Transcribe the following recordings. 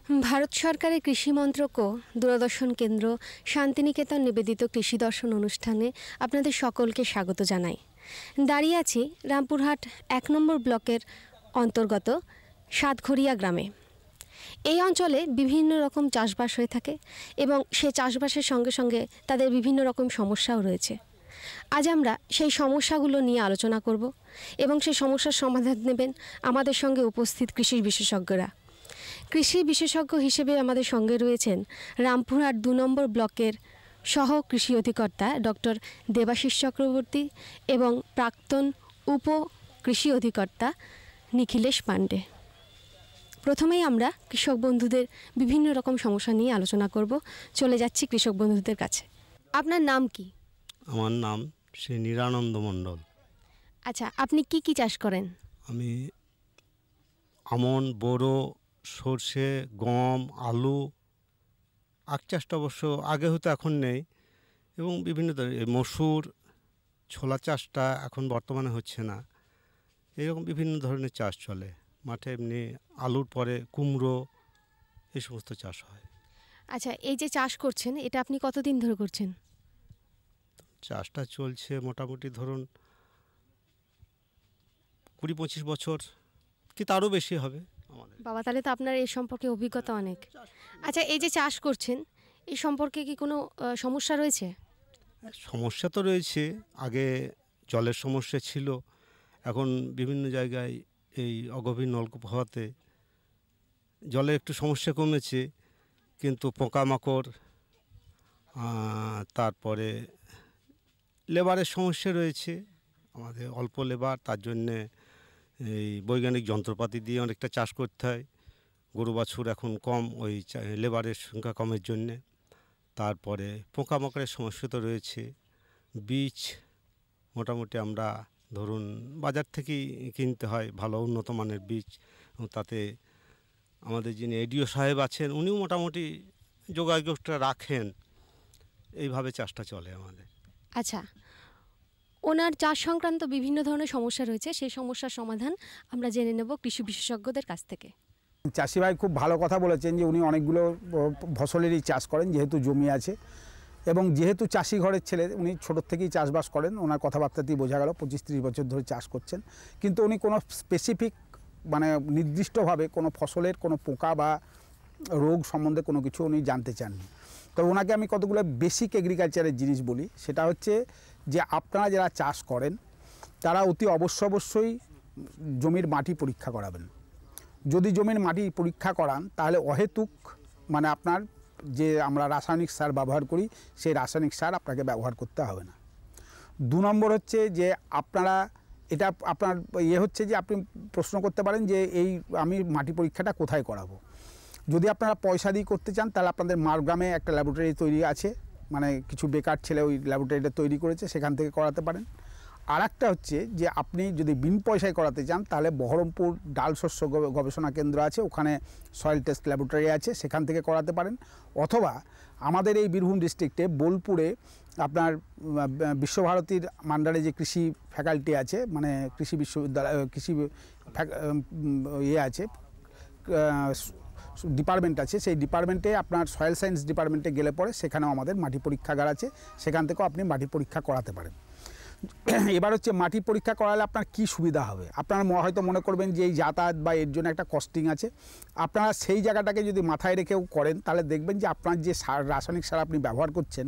ভারত সরকারের কৃষি মন্ত্রক ও দূরদর্শন কেন্দ্র শান্তিনিকেতন নিবেদিত কৃষি দর্শন অনুষ্ঠানে আপনাদের সকলকে স্বাগত জানাই। দাঁড়িয়ে আছি রামপুরহাট ১ নম্বর ব্লকের অন্তর্গত সাতঘরিয়া গ্রামে। এই অঞ্চলে বিভিন্ন রকম চাষবাস হয়ে থাকে এবং সেই চাষবাসের সঙ্গে সঙ্গে তাদের বিভিন্ন রকম সমস্যাও রয়েছে। আজ আমরা সেই সমস্যাগুলো নিয়ে আলোচনা করব এবং সেই সমস্যার সমাধান নেবেন আমাদের সঙ্গে উপস্থিত কৃষি বিশেষজ্ঞরা। কৃষি বিশেষজ্ঞ হিসেবে আমাদের সঙ্গে রয়েছেন রামপুরহাট ২ নম্বর ব্লকের সহ কৃষি অধিকর্তা ডক্টর দেবাশিস চক্রবর্তী এবং প্রাক্তন উপ কৃষি অধিকর্তা নিখিলেশ পাণ্ডে। প্রথমেই আমরা কৃষক বন্ধুদের বিভিন্ন রকম সমস্যা নিয়ে আলোচনা করব। চলে যাচ্ছি কৃষক বন্ধুদের কাছে। আপনার নাম কি? আমার নাম শ্রী নিরানন্দ মণ্ডল। আচ্ছা, আপনি কি কি চাষ করেন? আমি আমন, বোরো, সর্ষে, গম, আলু, আখ চাষটা অবশ্য আগে হতো এখন নেই, এবং বিভিন্ন ধরনের মসুর, ছোলা চাষটা এখন বর্তমানে হচ্ছে না। এরকম বিভিন্ন ধরনের চাষ চলে মাঠে। এমনি আলুর পরে কুমড়ো, এই সমস্ত চাষ হয়। আচ্ছা, এই যে চাষ করছেন এটা আপনি কতদিন ধরে করছেন? চাষটা চলছে মোটামুটি ধরুন ২০-২৫ বছর, কি তারও বেশি হবে আমাদের। বাবা, তাহলে তো আপনার এই সম্পর্কে অভিজ্ঞতা অনেক। আচ্ছা, এই যে চাষ করছেন এই সম্পর্কে কি কোনো সমস্যা রয়েছে? সমস্যা তো রয়েছে। আগে জলের সমস্যা ছিল, এখন বিভিন্ন জায়গায় এই অগভীর নলকূপ হওয়াতে জলের একটু সমস্যা কমেছে, কিন্তু পোকামাকড়, তারপরে লেবারের সমস্যা রয়েছে। আমাদের অল্প লেবার, তার জন্যে এই বৈজ্ঞানিক যন্ত্রপাতি দিয়ে অনেকটা চাষ করতে হয়। গরু বাছুর এখন কম, ওই লেবারের সংখ্যা কমের জন্যে। তারপরে পোকামাকড়ের সমস্যা তো রয়েছে। বীজ মোটামুটি আমরা ধরুন বাজার থেকেই কিনতে হয় ভালো উন্নত মানের বীজ। তাতে আমাদের যিনি এডিও সাহেব আছেন উনিও মোটামুটি যোগাযোগটা রাখেন। এইভাবে চাষটা চলে আমাদের। আচ্ছা, ওনার চাষ সংক্রান্ত বিভিন্ন ধরনের সমস্যা রয়েছে, সেই সমস্যার সমাধান আমরা জেনে নেব কৃষি বিশেষজ্ঞদের কাছ থেকে। চাষি ভাই খুব ভালো কথা বলেছেন যে উনি অনেকগুলো ফসলেরই চাষ করেন, যেহেতু জমি আছে এবং যেহেতু চাষি ঘরের ছেলে, উনি ছোটোর থেকেই চাষবাস করেন। ওনার কথাবার্তাতেই বোঝা গেল ২৫-৩০ বছর ধরে চাষ করছেন, কিন্তু উনি কোনো স্পেসিফিক মানে নির্দিষ্টভাবে কোনো ফসলের কোনো পোকা বা রোগ সম্বন্ধে কোনো কিছু উনি জানতে চাননি। তো ওনাকে আমি কতগুলো বেসিক এগ্রিকালচারের জিনিস বলি। সেটা হচ্ছে যে আপনারা যারা চাষ করেন তারা অতি অবশ্যই জমির মাটি পরীক্ষা করাবেন। যদি জমির মাটি পরীক্ষা করান তাহলে অহেতুক মানে আপনার যে আমরা রাসায়নিক সার ব্যবহার করি সেই রাসায়নিক সার আপনাকে ব্যবহার করতে হবে না। ২ নম্বর হচ্ছে যে আপনারা এটা আপনার হচ্ছে যে আপনি প্রশ্ন করতে পারেন যে এই আমি মাটি পরীক্ষাটা কোথায় করাবো। যদি আপনারা পয়সা দিয়ে করতে চান তাহলে আপনাদের মারগ্রামে একটা ল্যাবরেটরি তৈরি আছে, মানে কিছু বেকার ছেলে ওই ল্যাবরেটরিটা তৈরি করেছে, সেখান থেকে করাতে পারেন। আর একটা হচ্ছে যে আপনি যদি বিন পয়সায় করাতে চান তাহলে বহরমপুর ডাল শস্য গবেষণা কেন্দ্র আছে, ওখানে সয়েল টেস্ট ল্যাবরেটরি আছে, সেখান থেকে করাতে পারেন। অথবা আমাদের এই বীরভূম ডিস্ট্রিক্টে বোলপুরে আপনার বিশ্বভারতীর মান্ডারে যে কৃষি ফ্যাকাল্টি আছে, মানে কৃষি বিশ্ববিদ্যালয় কৃষি আছে ডিপার্টমেন্ট আছে, সেই ডিপার্টমেন্টে আপনার সয়েল সায়েন্স ডিপার্টমেন্টে গেলে পরে সেখানেও আমাদের মাটি পরীক্ষাগার আছে, সেখান থেকেও আপনি মাটি পরীক্ষা করাতে পারেন। এবার হচ্ছে মাটি পরীক্ষা করালে আপনার কি সুবিধা হবে। আপনারা হয়তো মনে করবেন যে এই যাতায়াত বা এর জন্য একটা কস্টিং আছে। আপনারা সেই জায়গাটাকে যদি মাথায় রেখেও করেন তাহলে দেখবেন যে আপনার যে সার, রাসায়নিক সার আপনি ব্যবহার করছেন,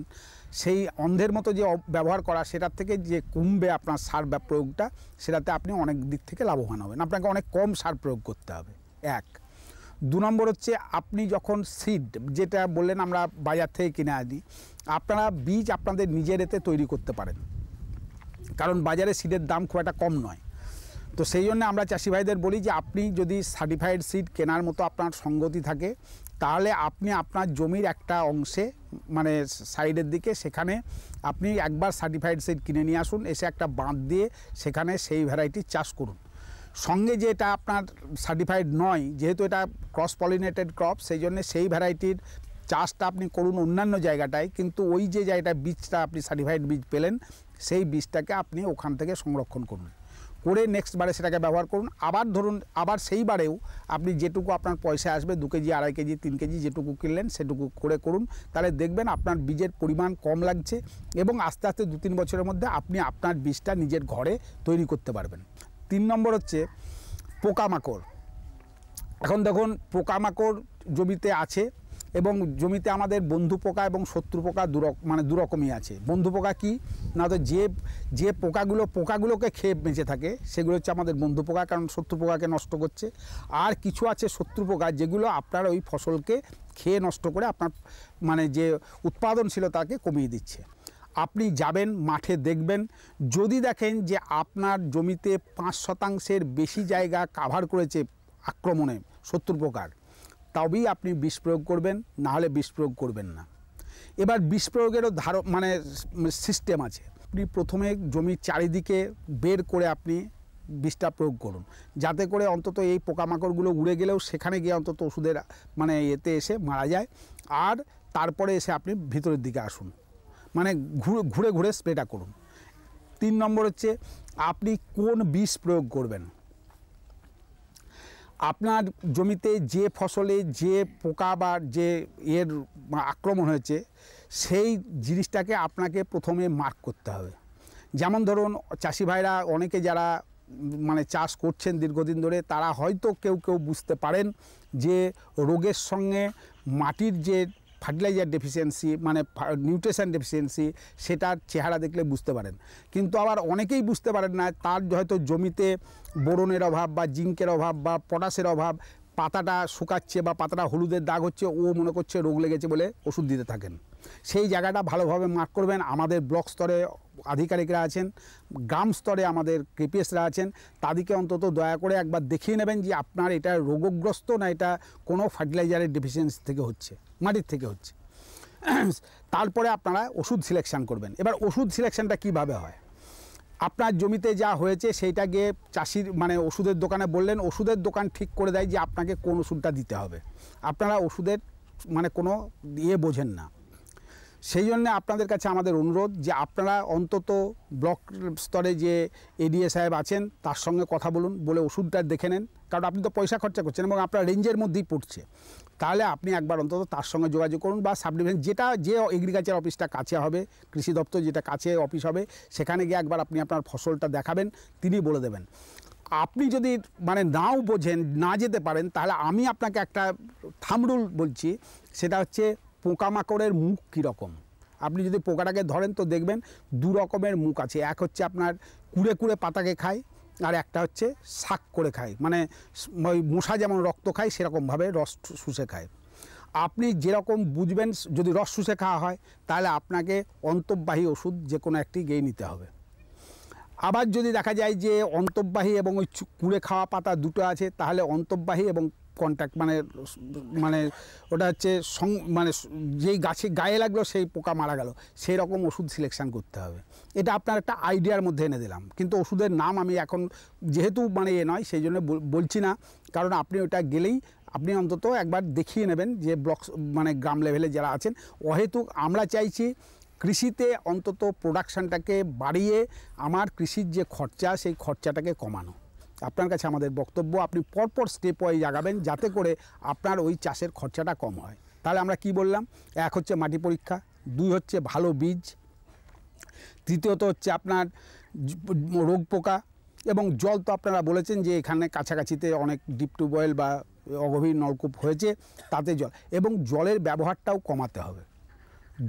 সেই অন্ধের মতো যে ব্যবহার করা সেটার থেকে যে কমবে আপনার সার প্রয়োগটা, সেটাতে আপনি অনেক দিক থেকে লাভবান হবেন। আপনাকে অনেক কম সার প্রয়োগ করতে হবে। ১। ২ নম্বর হচ্ছে আপনি যখন সিড যেটা বললেন আমরা বাজার থেকে কিনে আনি, আপনারা বীজ আপনাদের নিজের এতে তৈরি করতে পারেন, কারণ বাজারে সিডের দাম খুব একটা কম নয়। তো সেই জন্য আমরা চাষি ভাইদের বলি যে আপনি যদি সার্টিফাইড সিড কেনার মতো আপনার সঙ্গতি থাকে তাহলে আপনি আপনার জমির একটা অংশে মানে সাইডের দিকে সেখানে আপনি একবার সার্টিফাইড সিড কিনে নিয়ে আসুন, এসে একটা বাঁধ দিয়ে সেখানে সেই ভ্যারাইটির চাষ করুন। সঙ্গে যে এটা আপনার সার্টিফাইড নয়, যেহেতু এটা ক্রস পলিনেটেড ক্রপ, সেই জন্য সেই ভ্যারাইটির চাষটা আপনি করুন অন্যান্য জায়গাটায়, কিন্তু ওই যে জায়গাটা বীজটা আপনি সার্টিফাইড বীজ পেলেন সেই বীজটাকে আপনি ওখান থেকে সংরক্ষণ করুন। করে নেক্সট বারে সেটাকে ব্যবহার করুন। আবার ধরুন আবার সেইবারেও আপনি যেটুকু আপনার পয়সা আসবে 2 কেজি 2.5 কেজি 3 কেজি যেটুকু কিনলেন সেটুকু করে করুন, তাহলে দেখবেন আপনার বীজের পরিমাণ কম লাগছে এবং আস্তে আস্তে 2-3 বছরের মধ্যে আপনি আপনার বীজটা নিজের ঘরে তৈরি করতে পারবেন। 3 নম্বর হচ্ছে পোকামাকড়। এখন দেখুন পোকামাকড় জমিতে আছে এবং জমিতে আমাদের বন্ধু পোকা এবং শত্রু পোকা দু রকমই আছে। বন্ধু পোকা কি না, তো যে পোকাগুলোকে খেয়ে বেঁচে থাকে সেগুলো হচ্ছে আমাদের বন্ধু পোকা, কারণ শত্রু পোকাকে নষ্ট করছে। আর কিছু আছে শত্রু পোকা যেগুলো আপনার ওই ফসলকে খেয়ে নষ্ট করে আপনার মানে যে উৎপাদনশীলতাকে কমিয়ে দিচ্ছে। আপনি যাবেন মাঠে দেখবেন, যদি দেখেন যে আপনার জমিতে 5% বেশি জায়গা কাভার করেছে আক্রমণে শত্রু পোকার, তবেই আপনি বিষ প্রয়োগ করবেন, না হলে বিষ প্রয়োগ করবেন না। এবার বিষ প্রয়োগেরও সিস্টেম আছে। আপনি প্রথমে জমির চারিদিকে বের করে আপনি বিষটা প্রয়োগ করুন, যাতে করে অন্তত এই পোকামাকড়গুলো উড়ে গেলেও সেখানে গিয়ে অন্তত ওষুধের মানে এতে এসে মারা যায়। আর তারপরে এসে আপনি ভিতরের দিকে আসুন, মানে ঘুরে ঘুরে স্প্রেটা করুন। 3 নম্বর হচ্ছে আপনি কোন বিষ প্রয়োগ করবেন। আপনার জমিতে যে ফসলে যে পোকা বা যে এর আক্রমণ হয়েছে সেই জিনিসটাকে আপনাকে প্রথমে মার্ক করতে হবে। যেমন ধরুন চাষি ভাইরা অনেকে যারা মানে চাষ করছেন দীর্ঘদিন ধরে, তারা হয়তো কেউ বুঝতে পারেন যে রোগের সঙ্গে মাটির যে ফার্টিলাইজার ডেফিসিয়েন্সি মানে নিউট্রিশন ডেফিসিয়েন্সি সেটার চেহারা দেখলে বুঝতে পারেন। কিন্তু আবার অনেকেই বুঝতে পারেন না, তার হয়তো জমিতে বোরনের অভাব বা জিঙ্কের অভাব বা পটাশের অভাব, পাতাটা শুকাচ্ছে বা পাতাটা হলুদের দাগ হচ্ছে, ও মনে করছে রোগ লেগেছে বলে ওষুধ দিতে থাকেন। সেই জায়গাটা ভালোভাবে মার্ক করবেন। আমাদের ব্লক স্তরে আধিকারিকরা আছেন, গ্রাম স্তরে আমাদের কেপিএসরা আছেন, তাদেরকে অন্তত দয়া করে একবার দেখিয়ে নেবেন যে আপনার এটা রোগগ্রস্ত না এটা কোনো ফার্টিলাইজারের ডেফিসিয়েন্সি থেকে হচ্ছে, মাটির থেকে হচ্ছে। তারপরে আপনারা ওষুধ সিলেকশান করবেন। এবার ওষুধ সিলেকশানটা কীভাবে হয়, আপনার জমিতে যা হয়েছে সেইটা গিয়ে চাষির মানে ওষুধের দোকানে বললেন, ওষুধের দোকান ঠিক করে দেয় যে আপনাকে কোন ওষুধটা দিতে হবে। আপনারা ওষুধের মানে কোনো বোঝেন না, সেই জন্য আপনাদের কাছে আমাদের অনুরোধ যে আপনারা অন্তত ব্লক স্তরে যে এডিএ সাহেব আছেন তার সঙ্গে কথা বলুন, বলে ওষুধটা দেখে নেন, কারণ আপনি তো পয়সা খরচা করছেন এবং আপনার রেঞ্জের মধ্যেই পড়ছে। তাহলে আপনি একবার অন্তত তার সঙ্গে যোগাযোগ করুন, বা সাব ডিভিশন যে এগ্রিকালচার অফিসটা কাছে হবে, কৃষি দপ্তর যেটা কাছে অফিস হবে, সেখানে গিয়ে একবার আপনি আপনার ফসলটা দেখাবেন, তিনি বলে দেবেন। আপনি যদি মানে নাও বোঝেন, না যেতে পারেন, তাহলে আমি আপনাকে একটা থাম্ব রুল বলছি, সেটা হচ্ছে পোকামাকড়ের মুখ কীরকম। আপনি যদি পোকাটাকে ধরেন তো দেখবেন 2 রকমের মুখ আছে। এক হচ্ছে আপনার কুড়ে পাতাকে খায়, আর একটা হচ্ছে শাক করে খায়, মানে ওই মশা যেমন রক্ত খায় সেরকমভাবে রস শুষে খায়। আপনি যেরকম বুঝবেন, যদি রস শুষে খাওয়া হয় তাহলে আপনাকে অন্তর্বাহী ওষুধ যে কোনো একটি গিয়ে নিতে হবে। আবার যদি দেখা যায় যে অন্তর্বাহী এবং ওই কুড়ে খাওয়া পাতা দুটো আছে, তাহলে অন্তর্বাহী এবং কন্ট্যাক্ট মানে ওটা হচ্ছে মানে যেই গাছে গায়ে লাগলো সেই পোকা মারা গেল, সেই রকম ওষুধ সিলেকশান করতে হবে। এটা আপনার একটা আইডিয়ার মধ্যে এনে দিলাম, কিন্তু ওষুধের নাম আমি এখন যেহেতু মানে নয় সেই জন্য বলছি না, কারণ আপনি ওটা গেলেই আপনি অন্তত একবার দেখিয়ে নেবেন যে ব্লক মানে গ্রাম লেভেলে যারা আছেন। অহেতুক আমরা চাইছি কৃষিতে অন্তত প্রোডাকশানটাকে বাড়িয়ে আমার কৃষির যে খরচা সেই খরচাটাকে কমানো। আপনার কাছে আমাদের বক্তব্য, আপনি পরপর স্টেপ ওয়াইজ আগাবেন যাতে করে আপনার ওই চাষের খরচাটা কম হয়। তাহলে আমরা কি বললাম, 1 হচ্ছে মাটি পরীক্ষা, 2 হচ্ছে ভালো বীজ, তৃতীয়ত হচ্ছে আপনার রোগ পোকা, এবং জল তো আপনারা বলেছেন যে এখানে কাছাকাছিতে অনেক ডিপ টিউবওয়েল বা অগভীর নলকূপ হয়েছে, তাতে জল এবং জলের ব্যবহারটাও কমাতে হবে।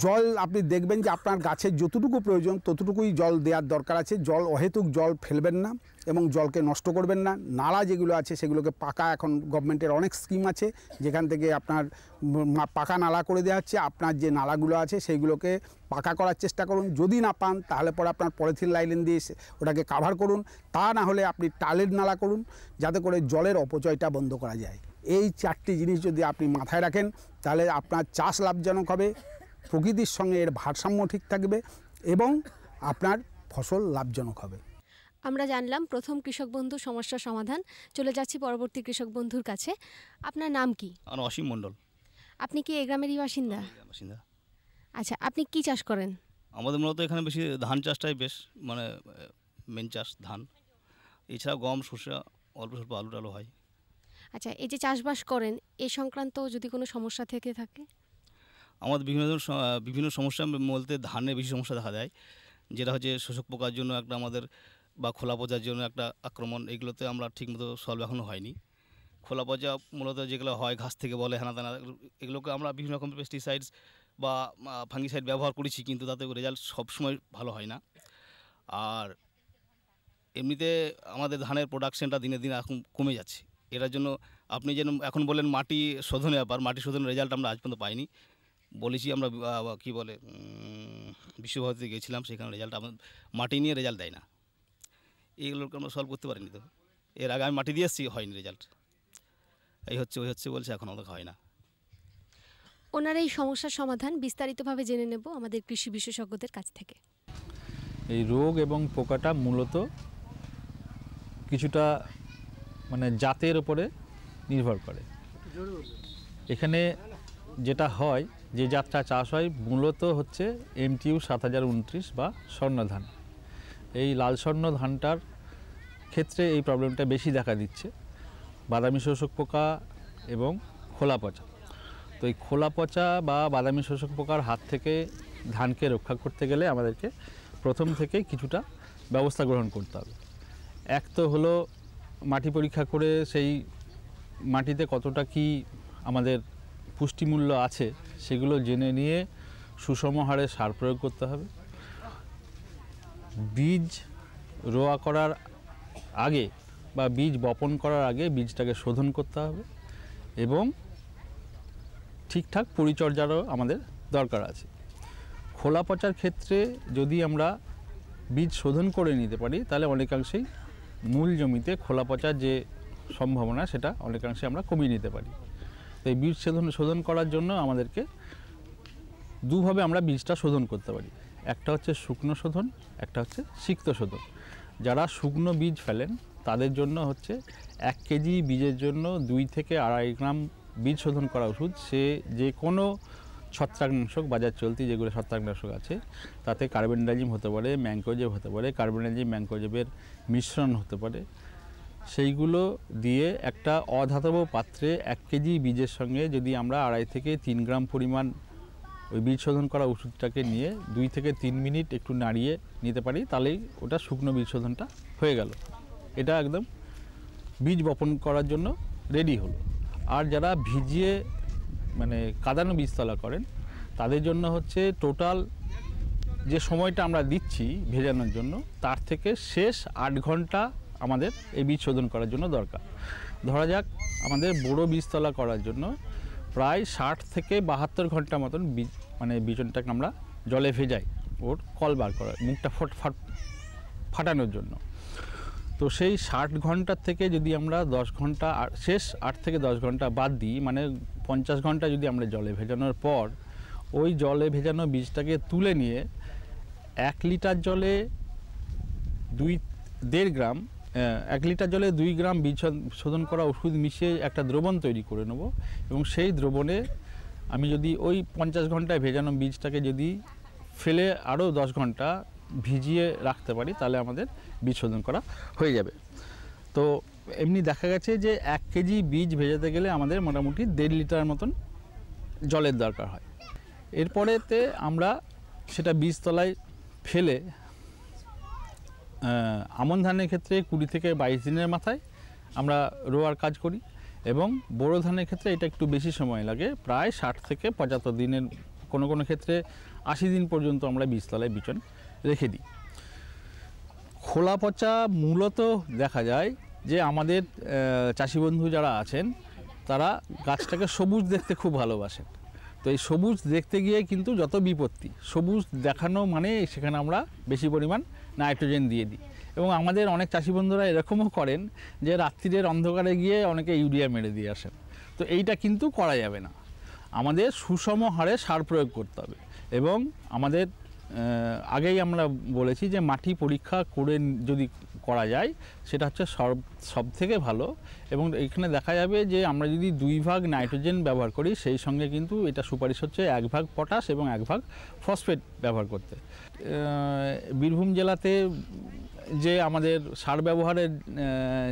জল আপনি দেখবেন যে আপনার গাছের যতটুকু প্রয়োজন ততটুকুই জল দেওয়ার দরকার আছে। জল অহেতুক জল ফেলবেন না এবং জলকে নষ্ট করবেন না। নালা যেগুলো আছে সেগুলোকে পাকা, এখন গভর্নমেন্টের অনেক স্কিম আছে যেখান থেকে আপনার পাকা নালা করে দেওয়া হচ্ছে। আপনার যে নালাগুলো আছে সেইগুলোকে পাকা করার চেষ্টা করুন, যদি না পান তাহলে পরে আপনার পলিথিন লাইন দিয়ে ওটাকে কাভার করুন, তা না হলে আপনি টালের নালা করুন, যাতে করে জলের অপচয়টা বন্ধ করা যায়। এই 4টি জিনিস যদি আপনি মাথায় রাখেন তাহলে আপনার চাষ লাভজনক হবে, প্রকৃতির সঙ্গে এর ভারসাম্য ঠিক থাকবে এবং আপনার ফসল লাভজনক হবে। আমরা জানলাম প্রথম কৃষক বন্ধু সমস্যা সমাধান। চলে যাচ্ছি পরবর্তী কৃষক বন্ধুর কাছে। আপনার নাম কি? আমার অসীম মণ্ডল। আপনি কি এই গ্রামেরই বাসিন্দা? বাসিন্দা। আচ্ছা, আপনি কি চাষ করেন? আমাদের মূলত এখানে বেশি ধান চাষটাই বেশ মানে মেন চাষ ধান। এছাড়া গম, শসা, অল্প স্বল্প আলু টালু হয়। আচ্ছা, এই যে চাষবাস করেন এ সংক্রান্ত যদি কোনো সমস্যা থেকে থাকে? আমাদের বিভিন্ন সমস্যা বলতে ধানে বেশি সমস্যা দেখা দেয়, যেটা হচ্ছে শোষক পোকার জন্য একটা আমাদের, বা খোলা পচার জন্য একটা আক্রমণ। এগুলোতে আমরা ঠিকমতো সলভ এখনও হয়নি। খোলা পচা মূলত যেগুলো হয় ঘাস থেকে বলে হেনা তেনা, এগুলোকে আমরা বিভিন্ন রকম পেস্টিসাইডস বা ফাঙ্গিসাইড ব্যবহার করেছি, কিন্তু তাতে রেজাল্ট সবসময় ভালো হয় না। আর এমনিতে আমাদের ধানের প্রোডাকশনটা দিনে দিনে এখন কমে যাচ্ছে। এটার জন্য আপনি যেন এখন বলেন মাটি শোধনের ব্যাপার, মাটি শোধনের রেজাল্ট আমরা আজ পর্যন্ত পাইনি। বলেছি আমরা কি বলে বিশ্বভারতীতে গেছিলাম, সেখানে রেজাল্ট আমাদের মাটি নিয়ে রেজাল্ট দেয় না। এইগুলোকে আমরা সলভ করতে পারিনি। তো এর আগে আমি মাটি দিয়ে এসেছি, হয়নি রেজাল্ট। এই হচ্ছে ওই হচ্ছে বলছে, এখন আমাদের হয় না। ওনার এই সমস্যার সমাধান বিস্তারিতভাবে জেনে নেব আমাদের কৃষি বিশেষজ্ঞদের কাছ থেকে। এই রোগ এবং পোকাটা মূলত কিছুটা মানে জাতের উপরে নির্ভর করে। এখানে যেটা হয়, যে জাতটা চাষ হয় মূলত হচ্ছে MTU 7029 বা স্বর্ণ ধান। এই লাল স্বর্ণ ধানটার ক্ষেত্রে এই প্রবলেমটা বেশি দেখা দিচ্ছে, বাদামি শোষক পোকা এবং খোলা পচা। তো এই খোলা পচা বা বাদামি শোষক পোকার হাত থেকে ধানকে রক্ষা করতে গেলে আমাদেরকে প্রথম থেকে কিছুটা ব্যবস্থা গ্রহণ করতে হবে। এক তো হলো মাটি পরীক্ষা করে সেই মাটিতে কতটা কি আমাদের পুষ্টিমূল্য আছে সেগুলো জেনে নিয়ে সুষম হারে সার প্রয়োগ করতে হবে। বীজ রোয়া করার আগে বা বীজ বপন করার আগে বীজটাকে শোধন করতে হবে, এবং ঠিকঠাক পরিচর্যারও আমাদের দরকার আছে। খোলা পচার ক্ষেত্রে যদি আমরা বীজ শোধন করে নিতে পারি তাহলে অনেকাংশেই মূল জমিতে খোলা পচার যে সম্ভাবনা সেটা অনেকাংশে আমরা কমিয়ে নিতে পারি। তো এই বীজ শোধন করার জন্য আমাদেরকে দুভাবে আমরা বীজটা শোধন করতে পারি। একটা হচ্ছে শুকনো শোধন, একটা হচ্ছে সিক্ত শোধন। যারা শুকনো বীজ ফেলেন তাদের জন্য হচ্ছে 1 কেজি বীজের জন্য 2 থেকে 2.5 গ্রাম বীজ শোধন করা ওষুধ। সে যে কোনো ছত্রাকনাশক, বাজার চলতি যেগুলো ছত্রাকনাশক আছে তাতে কার্বেন্ডাজিম হতে পারে, ম্যাঙ্কোজেব হতে পারে, কার্বেন্ডাজিম ম্যাঙ্কোজেবের মিশ্রণ হতে পারে, সেইগুলো দিয়ে একটা অধাতব পাত্রে 1 কেজি বীজের সঙ্গে যদি আমরা 2.5 থেকে 3 গ্রাম পরিমাণ ওই বীজ শোধন করা ওষুধটাকে নিয়ে 2 থেকে 3 মিনিট একটু নাড়িয়ে নিতে পারি, তাহলেই ওটা শুকনো বীজ শোধনটা হয়ে গেল। এটা একদম বীজ বপন করার জন্য রেডি হলো। আর যারা ভিজিয়ে মানে কাদানো বীজতলা করেন তাদের জন্য হচ্ছে টোটাল যে সময়টা আমরা দিচ্ছি ভেজানোর জন্য তার থেকে শেষ 8 ঘন্টা আমাদের এই বীজ শোধন করার জন্য দরকার। ধরা যাক আমাদের বড় বীজতলা করার জন্য প্রায় 60 থেকে 72 ঘন্টা মতন বীজনটাকে আমরা জলে ভেজাই ওর কল বার করার, মুখটা ফাটানোর জন্য। তো সেই 60 ঘন্টার থেকে যদি আমরা 10 ঘন্টা শেষ 8 থেকে 10 ঘন্টা বাদ দিই, মানে 50 ঘন্টা যদি আমরা জলে ভেজানোর পর ওই জলে ভেজানো বীজটাকে তুলে নিয়ে 1 লিটার জলে 1.5 গ্রাম 1 লিটার জলে 2 গ্রাম বীজ শোধন করা ওষুধ মিশিয়ে একটা দ্রবণ তৈরি করে নেব, এবং সেই দ্রবণে আমি যদি ওই 50 ঘন্টায় ভেজানো বীজটাকে যদি ফেলে আরও 10 ঘন্টা ভিজিয়ে রাখতে পারি তাহলে আমাদের বীজ শোধন করা হয়ে যাবে। তো এমনি দেখা গেছে যে 1 কেজি বীজ ভেজাতে গেলে আমাদের মোটামুটি 1.5 লিটার মতন জলের দরকার হয়। এরপরেতে আমরা সেটা বীজতলায় ফেলে আমন ধানের ক্ষেত্রে 20 থেকে 22 দিনের মাথায় আমরা রোয়ার কাজ করি, এবং বোরো ধানের ক্ষেত্রে এটা একটু বেশি সময় লাগে, প্রায় 60 থেকে 75 দিনের, কোনো কোনো ক্ষেত্রে 80 দিন পর্যন্ত আমরা বীজতলায় বিচন রেখে দিই। খোলা পচা মূলত দেখা যায় যে আমাদের চাষি বন্ধু যারা আছেন তারা গাছটাকে সবুজ দেখতে খুব ভালোবাসেন। তো এই সবুজ দেখতে গিয়ে কিন্তু যত বিপত্তি, সবুজ দেখানো মানে সেখানে আমরা বেশি পরিমাণ নাইট্রোজেন দিয়ে দিই, এবং আমাদের অনেক চাষি বন্ধুরা এরকমও করেন যে রাত্রির অন্ধকারে গিয়ে অনেকে ইউরিয়া মেরে দিয়ে আসেন। তো এইটা কিন্তু করা যাবে না, আমাদের সুষম হারে সার প্রয়োগ করতে হবে। এবং আমাদের আগেই আমরা বলেছি যে মাটি পরীক্ষা করে যদি করা যায় সেটা হচ্ছে সব থেকে ভালো। এবং এখানে দেখা যাবে যে আমরা যদি 2 ভাগ নাইট্রোজেন ব্যবহার করি, সেই সঙ্গে কিন্তু এটা সুপারিশ হচ্ছে 1 ভাগ পটাশ এবং 1 ভাগ ফসফেট ব্যবহার করতে। বীরভূম জেলাতে যে আমাদের সার ব্যবহারের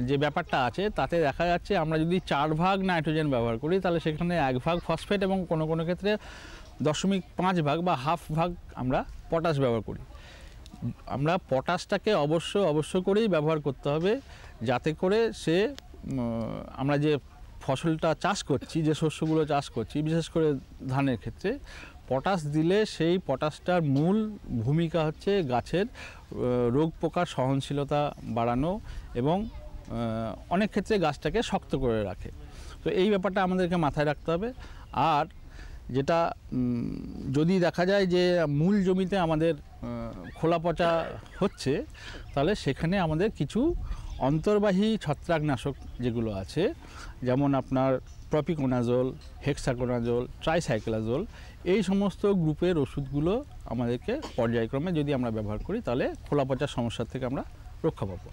যে ব্যাপারটা আছে তাতে দেখা যাচ্ছে আমরা যদি 4 ভাগ নাইট্রোজেন ব্যবহার করি তাহলে সেখানে 1 ভাগ ফসফেট এবং কোনো কোনো ক্ষেত্রে 0.5 ভাগ বা হাফ ভাগ আমরা পটাশ ব্যবহার করি। আমরা পটাশটাকে অবশ্য করেই ব্যবহার করতে হবে, যাতে করে সে আমরা যে ফসলটা চাষ করছি, যে শস্যগুলো চাষ করছি, বিশেষ করে ধানের ক্ষেত্রে পটাশ দিলে সেই পটাশটার মূল ভূমিকা হচ্ছে গাছের রোগ পোকার সহনশীলতা বাড়ানো এবং অনেক ক্ষেত্রে গাছটাকে শক্ত করে রাখে। তো এই ব্যাপারটা আমাদেরকে মাথায় রাখতে হবে। আর যেটা যদি দেখা যায় যে মূল জমিতে আমাদের খোলা পচা হচ্ছে, তাহলে সেখানে আমাদের কিছু অন্তর্বাহী ছত্রাকনাশক যেগুলো আছে, যেমন আপনার প্রপিকোনাজোল, হেক্সাকোনাজোল, ট্রাইসাইক্লোজোল, এই সমস্ত গ্রুপের ওষুধগুলো আমাদেরকে পর্যায়ক্রমে যদি আমরা ব্যবহার করি তাহলে খোলা পচার সমস্যা থেকে আমরা রক্ষা পাবো।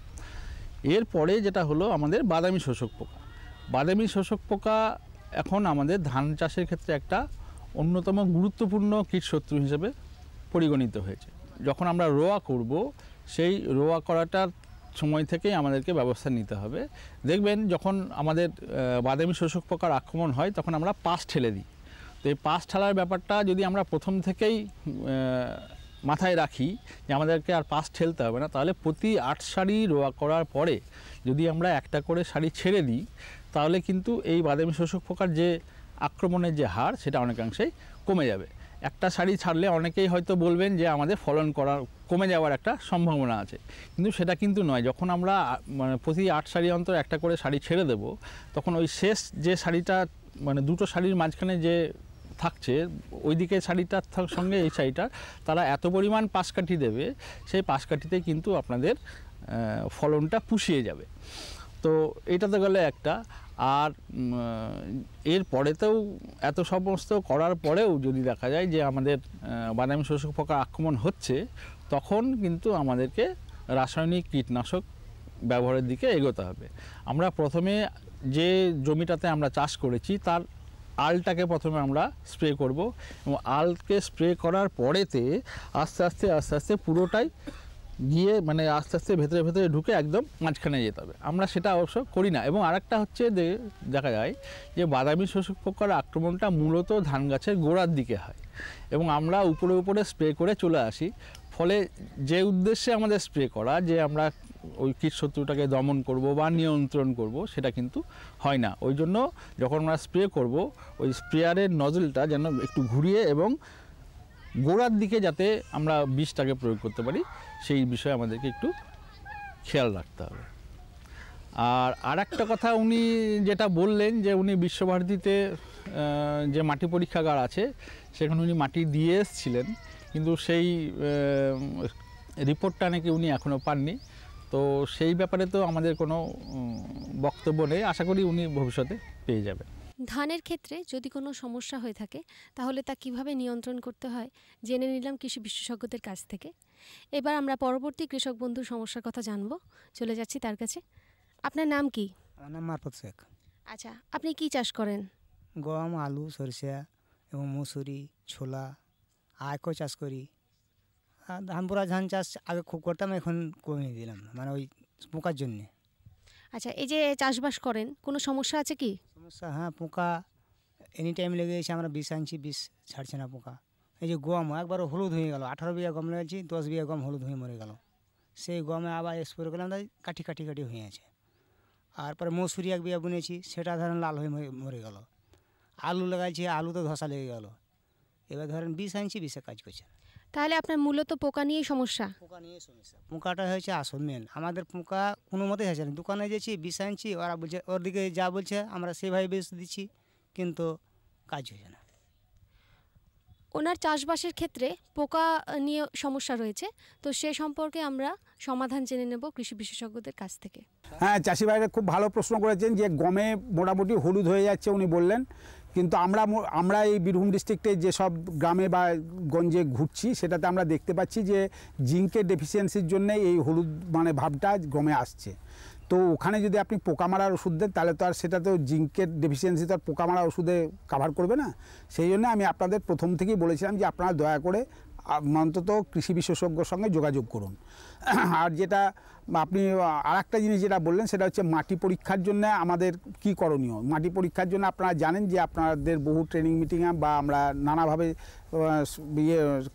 এরপরে যেটা হলো আমাদের বাদামি শোষক পোকা। বাদামি শোষক পোকা এখন আমাদের ধান চাষের ক্ষেত্রে একটা অন্যতম গুরুত্বপূর্ণ কীটশত্রু হিসেবে পরিগণিত হয়েছে। যখন আমরা রোয়া করব, সেই রোয়া করাটার সময় থেকেই আমাদেরকে ব্যবস্থা নিতে হবে। দেখবেন যখন আমাদের বাদামি শোষক পোকার আক্রমণ হয় তখন আমরা পাশ ঠেলে দিই। তো এই পাশ ঠেলার ব্যাপারটা যদি আমরা প্রথম থেকেই মাথায় রাখি যে আমাদেরকে আর পাশ ঠেলতে হবে না, তাহলে প্রতি 8 সারি রোয়া করার পরে যদি আমরা একটা করে সারি ছেড়ে দিই, তাহলে কিন্তু এই বাদামি শোষক পোকার যে আক্রমণের যে হার সেটা অনেকাংশেই কমে যাবে। একটা সারি ছাড়লে অনেকেই হয়তো বলবেন যে আমাদের ফলন কমে যাওয়ার একটা সম্ভাবনা আছে, কিন্তু সেটা কিন্তু নয়। যখন আমরা প্রতি 8 সারি অন্তর একটা করে সারি ছেড়ে দেব, তখন ওই শেষ যে সারিটা দুটো সারির মাঝখানে যে থাকছে, ওইদিকে শাড়িটার সঙ্গে এই শাড়িটার তারা এত পরিমাণ পাশকাঠি দেবে, সেই পাশকাঠিতে কিন্তু আপনাদের ফলনটা পুষিয়ে যাবে। তো এটা তো গেলে একটা। আর এর পরেতেও এত সমস্ত করার পরেও যদি দেখা যায় যে আমাদের বাদামি শোষক পোকার আক্রমণ হচ্ছে, তখন কিন্তু আমাদেরকে রাসায়নিক কীটনাশক ব্যবহারের দিকে এগোতে হবে। আমরা প্রথমে যে জমিটাতে আমরা চাষ করেছি তার আলটাকে প্রথমে আমরা স্প্রে করব, এবং আলকে স্প্রে করার পরেতে আস্তে আস্তে পুরোটাই গিয়ে আস্তে আস্তে ভেতরে ঢুকে একদম মাঝখানে যেতে হবে। আমরা সেটা অবশ্য করি না। এবং আরেকটা হচ্ছে দেখা যায় যে বাদামি শোষক পোকার আক্রমণটা মূলত ধান গাছের গোড়ার দিকে হয় এবং আমরা উপরে স্প্রে করে চলে আসি। ফলে যে উদ্দেশ্যে আমাদের স্প্রে করা, যে আমরা ওই কীটশত্রুটাকে দমন করব বা নিয়ন্ত্রণ করব, সেটা কিন্তু হয় না। ওই জন্য যখন আমরা স্প্রে করব, ওই স্প্রেয়ারের নজলটা যেন একটু ঘুরিয়ে এবং গোড়ার দিকে যাতে আমরা বিষটাকে প্রয়োগ করতে পারি, সেই বিষয়ে আমাদেরকে একটু খেয়াল রাখতে হবে। আর একটা কথা উনি যেটা বললেন যে উনি বিশ্বভারতীতে যে মাটি পরীক্ষাগার আছে সেখানে উনি মাটি দিয়ে এসেছিলেন, কিন্তু সেই রিপোর্টটা নাকি উনি এখনও পাননি। তো সেই ব্যাপারে তো আমাদের কোনো বক্তব্য নেই, আশা করি উনি ভবিষ্যতে পেয়ে যাবেন। ধানের ক্ষেত্রে যদি কোনো সমস্যা হয়ে থাকে তাহলে তা কিভাবে নিয়ন্ত্রণ করতে হয় জেনে নিলাম কৃষি বিশেষজ্ঞদের কাছ থেকে। এবার আমরা পরবর্তী কৃষক বন্ধুর সমস্যার কথা জানবো, চলে যাচ্ছি তার কাছে। আপনার নাম কি? আমার নাম মারফত শেখ। আচ্ছা, আপনি কি চাষ করেন? গম, আলু, সরিষা এবং মুসুরি, ছোলা, আখও চাষ করি। আর ধান চাষ আগে খুব করতাম, এখন কমিয়ে দিলাম, ওই পোকার জন্যে। আচ্ছা, এই যে চাষবাস করেন, কোনো সমস্যা আছে কি? সমস্যা, হ্যাঁ, পোকা এনি টাইম লেগে গেছে। আমরা বিষ আনছি, বিষ ছাড়ছে না পোকা। এই যে গম একবার হলুদ হয়ে গেল, 18 বিঘা গম লেগেছি, 10 বিঘা গম হলুদ হয়ে মরে গেল। সেই গমে আবার স্প্রে করলাম, তাই কাঠি হয়ে আছে। আর পরে মসুরি 1 বিঘা বুনেছি, সেটা ধরেন লাল হয়ে মরে গেল। আলু লাগাইছি, আলুতে ধসা লেগে গেল। এবার ধরেন বিষ আনছি, বিষে কাজ করছে। তাহলে আপনার মূলত পোকা নিয়েই সমস্যা? পোকা নিয়ে সমস্যা, পোকাটা হয়েছে আসল মেন। আমাদের পোকা কোনো মতেই হয়েছে না। দোকানে গেছি, বিষ আনছি, ওরা বলছে, ওর দিকে যা বলছে আমরা সেভাবে বিষ দিচ্ছি, কিন্তু কাজ হয়েছে না। ওনার চাষবাসের ক্ষেত্রে পোকা নিয়ে সমস্যা রয়েছে, তো সে সম্পর্কে আমরা সমাধান জেনে নেব কৃষি বিশেষজ্ঞদের কাছ থেকে। হ্যাঁ, চাষি ভাইরা খুব ভালো প্রশ্ন করেছেন যে গমে মোটামুটি হলুদ হয়ে যাচ্ছে উনি বললেন, কিন্তু আমরা এই বীরভূম ডিস্ট্রিক্টে যেসব গ্রামে বা গঞ্জে ঘুরছি সেটাতে আমরা দেখতে পাচ্ছি যে জিঙ্কের ডেফিসিয়েন্সির জন্য এই হলুদ মানে ভাবটা গমে আসছে। তো ওখানে যদি আপনি পোকা মারার ওষুধ দেন তাহলে তো আর সেটা তো জিঙ্কের ডেফিসিয়েন্সি তো আর পোকা মারার ওষুধে কাভার করবে না। সেই জন্য আমি আপনাদের প্রথম থেকেই বলেছিলাম যে আপনারা দয়া করে অন্তত কৃষি বিশেষজ্ঞর সঙ্গে যোগাযোগ করুন। আর যেটা আপনি আরেকটা জিনিস যেটা বললেন সেটা হচ্ছে মাটি পরীক্ষার জন্য আমাদের কি করণীয়। মাটি পরীক্ষার জন্য আপনারা জানেন যে আপনাদের বহু ট্রেনিং মিটিংয়ে বা আমরা নানাভাবে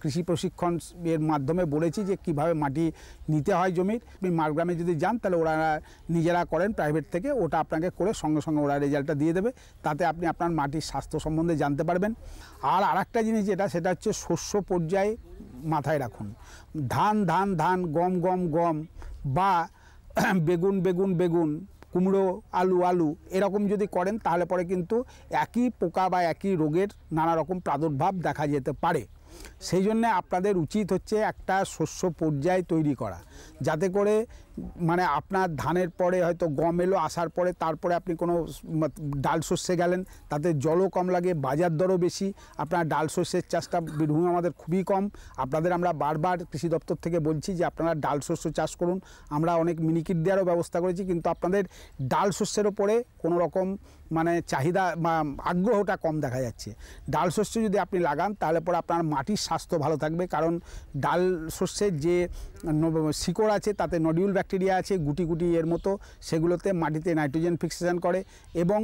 কৃষি প্রশিক্ষণ এর মাধ্যমে বলেছি যে কিভাবে মাটি নিতে হয় জমির। আপনি মারগ্রামে যদি যান তাহলে ওরা নিজেরা করেন প্রাইভেট থেকে, ওটা আপনাকে করে সঙ্গে সঙ্গে ওরা রেজাল্টটা দিয়ে দেবে, তাতে আপনি আপনার মাটির স্বাস্থ্য সম্বন্ধে জানতে পারবেন। আর আরেকটা জিনিস সেটা হচ্ছে শস্য পর্যায়ে মাথায় রাখুন। ধান ধান ধান, গম গম গম, বা বেগুন বেগুন বেগুন, কুমড়ো আলু আলু, এরকম যদি করেন তাহলে পরে কিন্তু একই পোকা বা একই রোগের নানা রকম প্রাদুর্ভাব দেখা যেতে পারে। সেই জন্যে আপনাদের উচিত হচ্ছে একটা শস্য পর্যায় তৈরি করা, যাতে করে মানে আপনার ধানের পরে হয়তো গম এলো, আসার পরে তারপরে আপনি কোনো ডাল শস্যে গেলেন, তাতে জলও কম লাগে, বাজার দরও বেশি। আপনার ডাল শস্যের চাষটা বীরভূমে আমাদের খুবই কম। আপনাদের আমরা বারবার কৃষি দপ্তর থেকে বলছি যে আপনারা ডাল শস্য চাষ করুন। আমরা অনেক মিনিকিট দেওয়ারও ব্যবস্থা করেছি, কিন্তু আপনাদের ডাল শস্যের ওপরে কোনো রকম মানে চাহিদা বা আগ্রহটা কম দেখা যাচ্ছে। ডাল শস্য যদি আপনি লাগান তাহলে পরে আপনার মাটির স্বাস্থ্য ভালো থাকবে, কারণ ডাল শস্যের যে শিকড় আছে তাতে নডিউল ব্যাকটেরিয়া আছে, গুটি গুটি এর মতো, সেগুলোতে মাটিতে নাইট্রোজেন ফিক্সেশন করে, এবং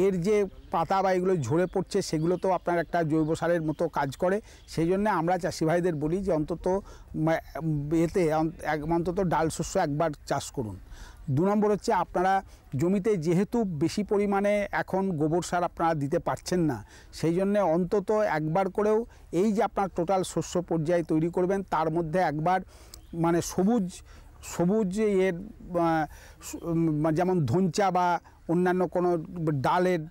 এর যে পাতা বা এগুলো ঝরে পড়ছে সেগুলোতেও আপনার একটা জৈব সারের মতো কাজ করে। সেই জন্য আমরা চাষি ভাইদের বলি যে অন্তত অন্তত ডাল শস্য একবার চাষ করুন। 2 নম্বর হচ্ছে আপনারা জমিতে যেহেতু বেশি পরিমাণে এখন গোবর সার আপনারা দিতে পারছেন না, সেই জন্যে অন্তত একবার করেও এই যে আপনার টোটাল শস্য পর্যায় তৈরি করবেন তার মধ্যে একবার মানে সবুজ এর যেমন ধনচা বা অন্যান্য কোনো ডালের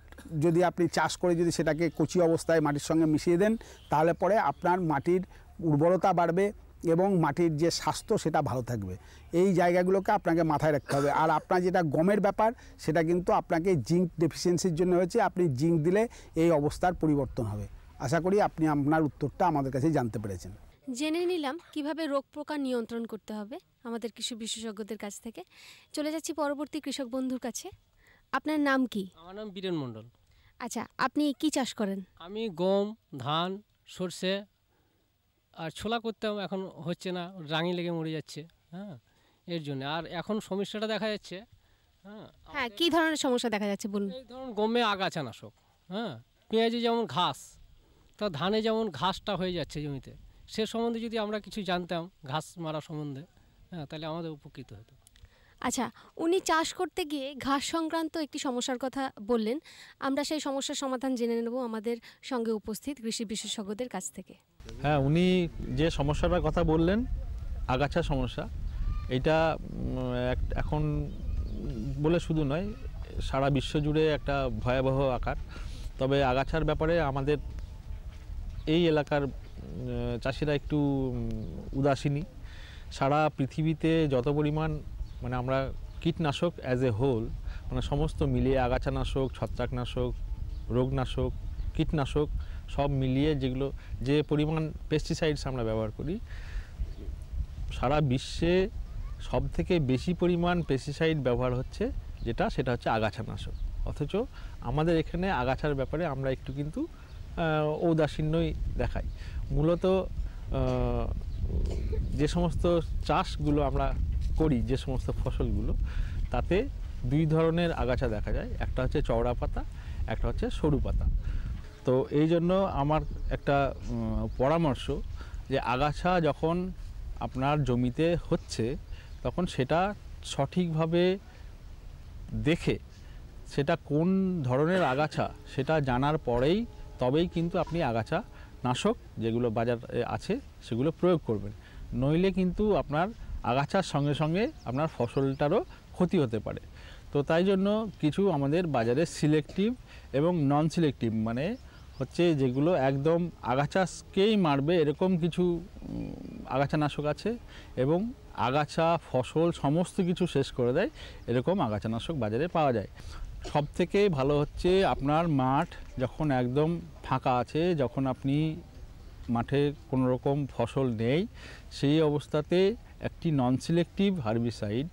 যদি আপনি চাষ করে যদি সেটাকে কচি অবস্থায় মাটির সঙ্গে মিশিয়ে দেন তাহলে পরে আপনার মাটির উর্বরতা বাড়বে এবং মাটির যে স্বাস্থ্য সেটা ভালো থাকবে। এই জায়গাগুলোকে আপনাকে মাথায় রাখতে হবে। আর আপনার যেটা গমের ব্যাপার সেটা কিন্তু আপনাকে জিঙ্ক ডেফিসিয়েন্সির জন্য হয়েছে, আপনি জিঙ্ক দিলে এই অবস্থার পরিবর্তন হবে। আশা করি আপনি আপনার উত্তরটা আমাদের কাছে জানতে পেরেছেন। জেনে নিলাম কিভাবে রোগ পোকা নিয়ন্ত্রণ করতে হবে আমাদের কৃষি বিশেষজ্ঞদের কাছ থেকে। চলে যাচ্ছি পরবর্তী কৃষক বন্ধুর কাছে। আপনার নাম কি? আমার নাম বীরেন মণ্ডল। আচ্ছা, আপনি কি চাষ করেন? আমি গম, ধান, সর্ষে আর ছোলা করতাম, এখন হচ্ছে না, রাঙি লেগে মরে যাচ্ছে। হ্যাঁ, এর জন্য। আর এখন সমস্যাটা দেখা যাচ্ছে, হ্যাঁ, কি ধরনের সমস্যা দেখা যাচ্ছে বলুন। এই ধরুন গমে আগাছা নাশক, পেঁয়াজে যেমন ঘাস, তা ধানে যেমন ঘাসটা হয়ে যাচ্ছে জমিতে, সে সম্বন্ধে যদি আমরা কিছু জানতাম ঘাস মারা সম্বন্ধে, তাহলে আমাদের উপকৃত হতো। আচ্ছা, উনি চাষ করতে গিয়ে ঘাস সংক্রান্ত একটি সমস্যার কথা বললেন। আমরা সেই সমস্যার সমাধান জেনে নেব আমাদের সঙ্গে উপস্থিত কৃষি বিশেষজ্ঞদের কাছ থেকে। হ্যাঁ, উনি যে সমস্যাটার কথা বললেন, আগাছা সমস্যা, এটা এখন বলে শুধু নয়, সারা বিশ্ব জুড়ে একটা ভয়াবহ আকার। তবে আগাছার ব্যাপারে আমাদের এই এলাকার চাষিরা একটু উদাসীনী। সারা পৃথিবীতে যত পরিমাণ মানে আমরা কীটনাশক অ্যাজ এ হোল মানে সমস্ত মিলিয়ে আগাছানাশক, ছত্রাকনাশক, রোগনাশক, কীটনাশক সব মিলিয়ে যেগুলো যে পরিমাণ পেস্টিসাইডস আমরা ব্যবহার করি, সারা বিশ্বে সব থেকে বেশি পরিমাণ পেস্টিসাইড ব্যবহার হচ্ছে সেটা হচ্ছে আগাছানাশক। অথচ আমাদের এখানে আগাছার ব্যাপারে আমরা একটু কিন্তু ঔদাসীন্যই দেখাই। মূলত যে সমস্ত চাষগুলো আমরা করি, যে সমস্ত ফসলগুলো, তাতে 2 ধরনের আগাছা দেখা যায়। একটা হচ্ছে চওড়া পাতা, একটা হচ্ছে সরু পাতা। তো এই জন্য আমার একটা পরামর্শ যে আগাছা যখন আপনার জমিতে হচ্ছে তখন সেটা সঠিকভাবে দেখে সেটা কোন ধরনের আগাছা সেটা জানার পরেই তবেই কিন্তু আপনি আগাছা নাশক যেগুলো বাজারে আছে সেগুলো প্রয়োগ করবেন। নইলে কিন্তু আপনার আগাছার সঙ্গে সঙ্গে আপনার ফসলটারও ক্ষতি হতে পারে। তো তাই জন্য কিছু আমাদের বাজারে সিলেক্টিভ এবং নন সিলেক্টিভ মানে হচ্ছে যেগুলো একদম আগাছাকেই মারবে এরকম কিছু আগাছানাশক আছে, এবং আগাছা ফসল সমস্ত কিছু শেষ করে দেয় এরকম আগাছানাশক বাজারে পাওয়া যায়। সবথেকে ভালো হচ্ছে আপনার মাঠ যখন একদম ফাঁকা আছে, যখন আপনি মাঠে কোনো রকম ফসল নেই, সেই অবস্থাতে একটি নন সিলেক্টিভ হার্বিসাইড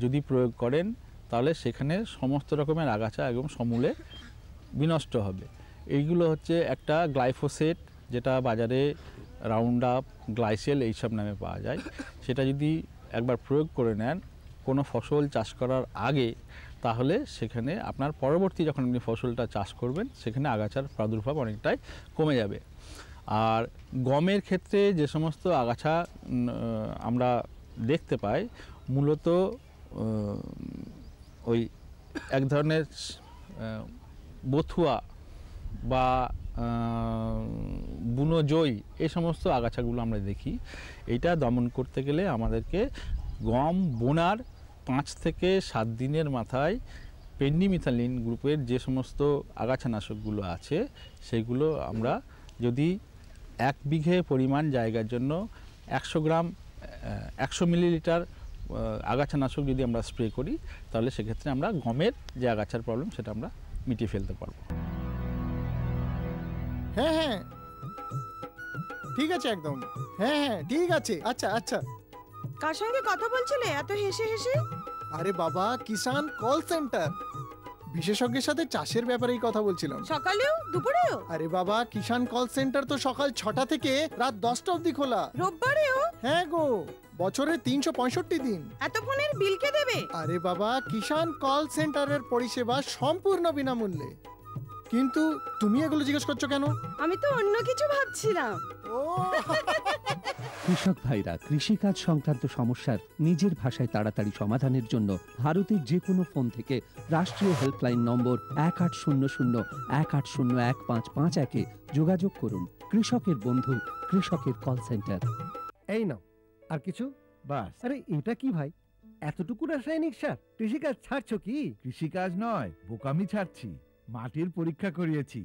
যদি প্রয়োগ করেন তাহলে সেখানে সমস্ত রকমের আগাছা একদম সমূলে বিনষ্ট হবে। এইগুলো হচ্ছে একটা গ্লাইফোসেট, যেটা বাজারে রাউন্ড আপ, গ্লাইসেল এইসব নামে পাওয়া যায়। সেটা যদি একবার প্রয়োগ করে নেন কোনো ফসল চাষ করার আগে, তাহলে সেখানে আপনার পরবর্তী যখন আপনি ফসলটা চাষ করবেন সেখানে আগাছার প্রাদুর্ভাব অনেকটাই কমে যাবে। আর গমের ক্ষেত্রে যে সমস্ত আগাছা আমরা দেখতে পাই, মূলত ওই এক ধরনের বথুয়া বা বুনোজয়ী এই সমস্ত আগাছাগুলো আমরা দেখি। এইটা দমন করতে গেলে আমাদেরকে গম বোনার 5 থেকে 7 দিনের মাথায় পেন্ডিমিথালিন গ্রুপের যে সমস্ত আগাছানাশকগুলো আছে সেগুলো আমরা যদি 1 বিঘে পরিমাণ জায়গার জন্য 100 গ্রাম 100 মিলিলিটার আগাছানাশক যদি আমরা স্প্রে করি, তাহলে সেক্ষেত্রে আমরা গমের যে আগাছার প্রবলেম সেটা আমরা মিটিয়ে ফেলতে পারবো। হ্যাঁ হ্যাঁ ঠিক আছে, একদম হ্যাঁ হ্যাঁ ঠিক আছে। আচ্ছা আচ্ছা, কার সঙ্গে কথা বলছিলে এত হেসে হেসে? আরে বাবা, কিষান কল সেন্টার, বিশেষজ্ঞের সাথে চাষের ব্যাপারেই কথা বলছিলাম। সকালেও দুপুরেও? আরে বাবা, কিষান কল সেন্টার তো সকাল 6টা থেকে রাত 10টা অবধি খোলা। রোববারেও? হ্যাঁ গো, বছরে 365 দিন। এত ফোনের বিল কে দেবে? আরে বাবা, কিষান কল সেন্টারের পরিষেবা সম্পূর্ণ বিনামূল্যে। কিন্তু তুমি এগুলো জিজ্ঞেস করছো কেন? আমি তো অন্য কিছু ভাবছিলাম। ও কৃষক ভাইরা কৃষিকাজ সংক্রান্ত সমস্যার নিজের ভাষায় তাড়াতাড়ি সমাধানের জন্য ভারতের যে কোনো ফোন থেকে রাষ্ট্রীয় হেল্পলাইন নম্বর 1800-180-15551-এ যোগাযোগ করুন। কৃষকের বন্ধু, কৃষকের কল সেন্টার। এই নাও, আর কিছু? বাস। আরে এটা কি ভাই, এতটুকু রাসায়নিক সার? কৃষিকাজ ছাড়ছো কি? কৃষিকাজ নয়, বোকামি ছাড়ছি। মাটির পরীক্ষা করিয়েছি,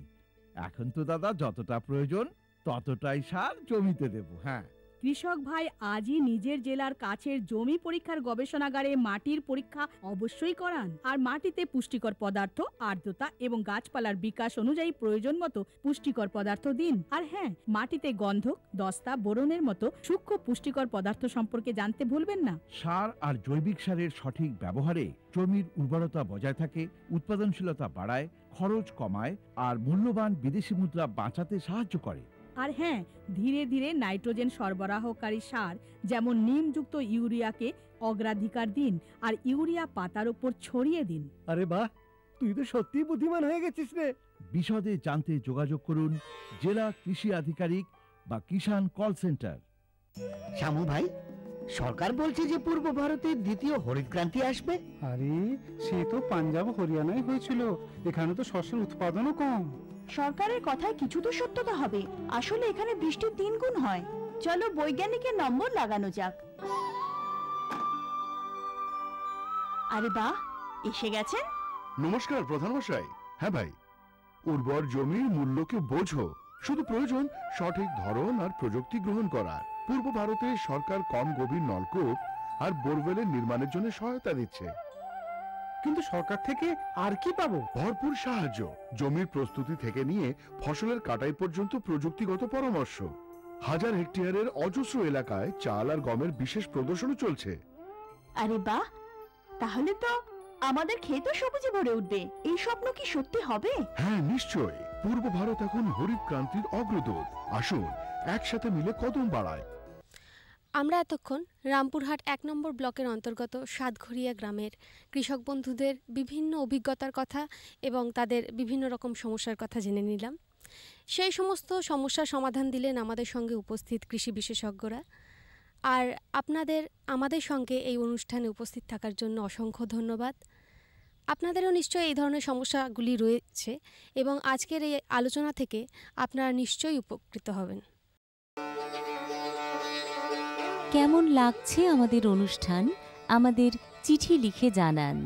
এখন তো দাদা যতটা প্রয়োজন ততটাই সার জমিতে দেব। হ্যাঁ, কৃষক ভাই আজই নিজের জেলার কাছের জমি পরীক্ষার গবেষণাগারে মাটির পরীক্ষা অবশ্যই করান। আর মাটিতে পুষ্টিকর পদার্থ, আর্দ্রতা এবং গাছপালার বিকাশ অনুযায়ী প্রয়োজন মতো পুষ্টিকর পদার্থ দিন। আর হ্যাঁ, মাটিতে গন্ধক, দস্তা, বোরনের মতো সূক্ষ্ম পুষ্টিকর পদার্থ সম্পর্কে জানতে ভুলবেন না। সার আর জৈবিক সারের সঠিক ব্যবহারে জমির উর্বরতা বজায় থাকে, উৎপাদনশীলতা বাড়ায়, খরচ কমায় আর মূল্যবান বিদেশি মুদ্রা বাঁচাতে সাহায্য করে। আর হ্যাঁ, ধীরে ধীরে নাইট্রোজেন সরবরাহকারী সার যেমন নিমযুক্ত ইউরিয়াকে অগ্রাধিকার দিন আর ইউরিয়া পাতার উপর ছড়িয়ে দিন। আরে বাহ, তুই তো সত্যি বুদ্ধিমান হয়ে গেছিস রে। বিশদে জানতে যোগাযোগ করুন জেলা কৃষি আধিকারিক বা কিষান কল সেন্টার। শ্যামু ভাই, সরকার বলছে যে পূর্ব ভারতের দ্বিতীয় হরিত ক্রান্তি আসবে। আরে সে তো পাঞ্জাব হরিয়ানায় হয়েছিল, এখানে তো শস্যের উৎপাদনও কম। সরকারের কথায় কিছু তো সত্যতা হবে। আসলে এখানে বৃষ্টির 3 গুণ হয়। চলো বৈজ্ঞানিকের নম্বর লাগানো যাক। আরে বাহ, এসে গেছেন। নমস্কার প্রধানমশাই। হ্যাঁ ভাই, উর্বর জমির মূল্যকে বোঝো, শুধু প্রয়োজন সঠিক ধরন আর প্রযুক্তি গ্রহণ করার। পূর্ব ভারতে সরকার কম গভীর নলকূপ আর বোরওয়েলের নির্মাণের জন্য সহায়তা দিচ্ছে। কিন্তু সরকার থেকে আর কি পাবো? ভরপুর সাহায্য, জমির প্রস্তুতি থেকে নিয়ে ফসলের কাটাই পর্যন্ত প্রযুক্তিগত পরামর্শ। 1000 হেক্টয়ারের অজস্র এলাকায় চাল আর গমের বিশেষ প্রদর্শনী চলছে। আরে বাহ, তাহলে তো আমাদের ক্ষেত সবুজে ভরে উঠবে। এই স্বপ্ন কি সত্যি হবে? হ্যাঁ নিশ্চয়ই, পূর্ব ভারত এখন হরিত ক্রান্তির অগ্রদূত। আসুন একসাথে মিলে কদম বাড়ায়। আমরা এতক্ষণ রামপুরহাট 1 নম্বর ব্লকের অন্তর্গত সাতঘরিয়া গ্রামের কৃষক বন্ধুদের বিভিন্ন অভিজ্ঞতার কথা এবং তাদের বিভিন্ন রকম সমস্যার কথা জেনে নিলাম। সেই সমস্ত সমস্যার সমাধান দিলেন আমাদের সঙ্গে উপস্থিত কৃষি বিশেষজ্ঞরা। আর আপনাদের আমাদের সঙ্গে এই অনুষ্ঠানে উপস্থিত থাকার জন্য অসংখ্য ধন্যবাদ। আপনাদেরও নিশ্চয়ই এই ধরনের সমস্যাগুলি রয়েছে এবং আজকের এই আলোচনা থেকে আপনারা নিশ্চয়ই উপকৃত হবেন। কেমন লাগছে আমাদের অনুষ্ঠান আমাদের চিঠি লিখে জানান।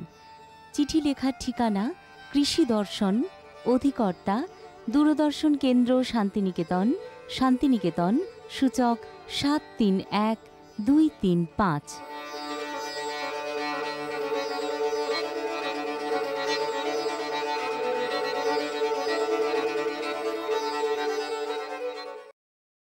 চিঠি লেখার ঠিকানা কৃষি দর্শন, অধিকর্তা দূরদর্শন কেন্দ্র, শান্তিনিকেতন, শান্তিনিকেতন, সূচক 731235।